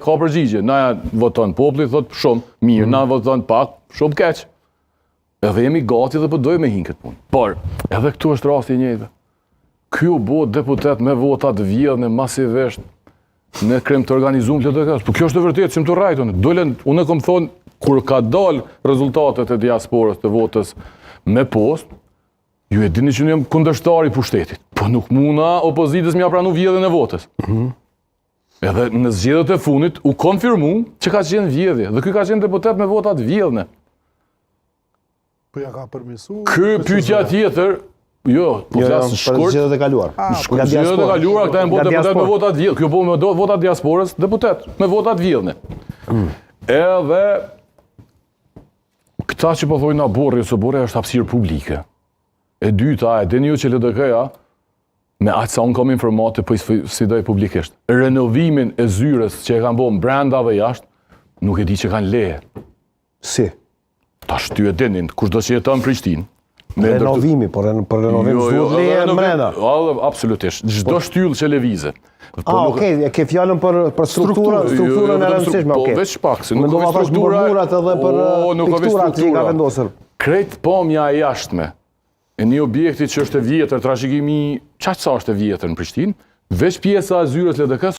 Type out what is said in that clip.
Ka përgjigje, na voton populli, thot shumë, mirë, na voton pak, shumë keq. Edhe jemi gati dhe përdojmë me hinë këtë punë. Por, edhe këtu është rasti i njëjtë. Ky u bë deputet me votat vjedhne masivisht në krem të organizuar LDK. Po kjo është e vërtetë, që më të rajton. Dolen, unë kam thonë, kur ka dal rezultatet e diasporës të votës me post, ju e dini që në jam kundërshtar i pushtetit. Po nuk muna opozitës m'ja pranu vjedhjen e votës. Edhe në zgjedhjet e fundit u konfirmu që ka qenë vjedhje. Dhe ky ka qenë deputet me votat vjedhne. Po ja ka përmirësuar. Ky pyetja tjetër, jo, po flas shkurt. Zgjedhjet e kaluara. Zgjedhjet e kaluara këta janë deputet me votat vjedhne. Ky po me votat diasporës, deputet me votat vjedhne. Edhe këta që po thojnë na borri ose borri është hapësirë publike. E dyta, e dini ju që LDK-ja me aq sa unë kam informate, po i sidoj publikisht. Renovimin e zyres që e kanë bërë brenda dhe jashtë, nuk e di që kanë leje. Si? Tash ty e dinin, kushdo që jeton në Prishtinë. Renovimi, por për renovim duhet leje brenda. Absolutisht. Çdo shtyllë që lëvizet. Okej, e ke fjalën për strukturën e rëndësishme, okej. Po veç pak, se nuk ka struktura edhe për pikturat që i ka vendosur. Krejt pamja e jashtme e një objekti që është e vjetër, trashëgimi, çaq sa është e vjetër në Prishtinë, veç pjesa e zyrës LDK